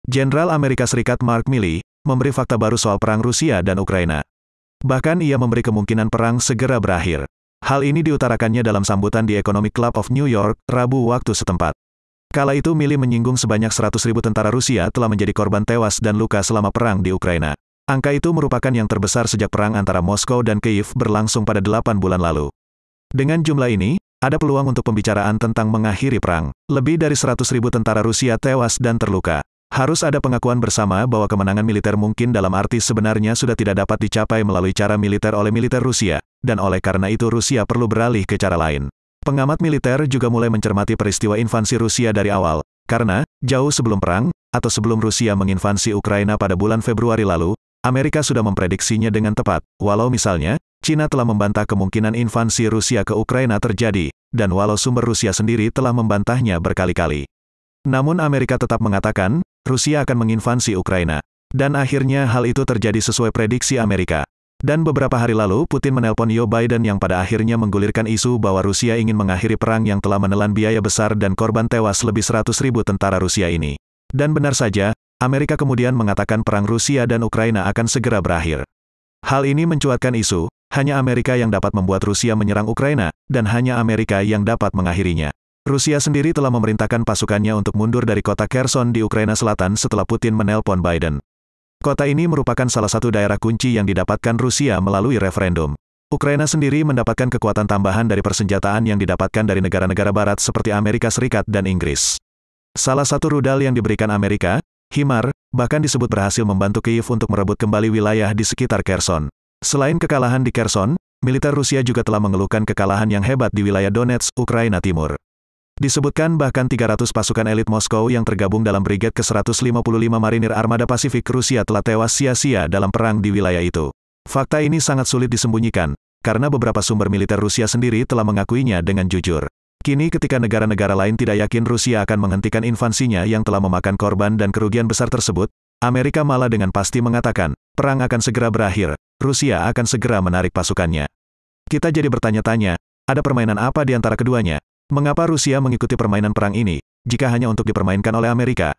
Jenderal Amerika Serikat Mark Milley memberi fakta baru soal perang Rusia dan Ukraina. Bahkan ia memberi kemungkinan perang segera berakhir. Hal ini diutarakannya dalam sambutan di Economic Club of New York, Rabu waktu setempat. Kala itu Milley menyinggung sebanyak 100.000 tentara Rusia telah menjadi korban tewas dan luka selama perang di Ukraina. Angka itu merupakan yang terbesar sejak perang antara Moskow dan Kyiv berlangsung pada 8 bulan lalu. Dengan jumlah ini, ada peluang untuk pembicaraan tentang mengakhiri perang. Lebih dari 100.000 tentara Rusia tewas dan terluka. Harus ada pengakuan bersama bahwa kemenangan militer mungkin dalam arti sebenarnya sudah tidak dapat dicapai melalui cara militer oleh militer Rusia, dan oleh karena itu Rusia perlu beralih ke cara lain. Pengamat militer juga mulai mencermati peristiwa invasi Rusia dari awal, karena, jauh sebelum perang, atau sebelum Rusia menginvasi Ukraina pada bulan Februari lalu, Amerika sudah memprediksinya dengan tepat, walau misalnya, China telah membantah kemungkinan invasi Rusia ke Ukraina terjadi, dan walau sumber Rusia sendiri telah membantahnya berkali-kali. Namun Amerika tetap mengatakan, Rusia akan menginvasi Ukraina. Dan akhirnya hal itu terjadi sesuai prediksi Amerika. Dan beberapa hari lalu Putin menelpon Joe Biden yang pada akhirnya menggulirkan isu bahwa Rusia ingin mengakhiri perang yang telah menelan biaya besar dan korban tewas lebih 100.000 tentara Rusia ini. Dan benar saja, Amerika kemudian mengatakan perang Rusia dan Ukraina akan segera berakhir. Hal ini mencuatkan isu, hanya Amerika yang dapat membuat Rusia menyerang Ukraina, dan hanya Amerika yang dapat mengakhirinya. Rusia sendiri telah memerintahkan pasukannya untuk mundur dari kota Kherson di Ukraina Selatan setelah Putin menelpon Biden. Kota ini merupakan salah satu daerah kunci yang didapatkan Rusia melalui referendum. Ukraina sendiri mendapatkan kekuatan tambahan dari persenjataan yang didapatkan dari negara-negara barat seperti Amerika Serikat dan Inggris. Salah satu rudal yang diberikan Amerika, HIMARS, bahkan disebut berhasil membantu Kyiv untuk merebut kembali wilayah di sekitar Kherson. Selain kekalahan di Kherson, militer Rusia juga telah mengeluhkan kekalahan yang hebat di wilayah Donetsk, Ukraina Timur. Disebutkan bahkan 300 pasukan elit Moskow yang tergabung dalam Brigade ke-155 Marinir Armada Pasifik Rusia telah tewas sia-sia dalam perang di wilayah itu. Fakta ini sangat sulit disembunyikan, karena beberapa sumber militer Rusia sendiri telah mengakuinya dengan jujur. Kini ketika negara-negara lain tidak yakin Rusia akan menghentikan invasinya yang telah memakan korban dan kerugian besar tersebut, Amerika malah dengan pasti mengatakan, perang akan segera berakhir, Rusia akan segera menarik pasukannya. Kita jadi bertanya-tanya, ada permainan apa di antara keduanya? Mengapa Rusia mengikuti permainan perang ini, jika hanya untuk dipermainkan oleh Amerika?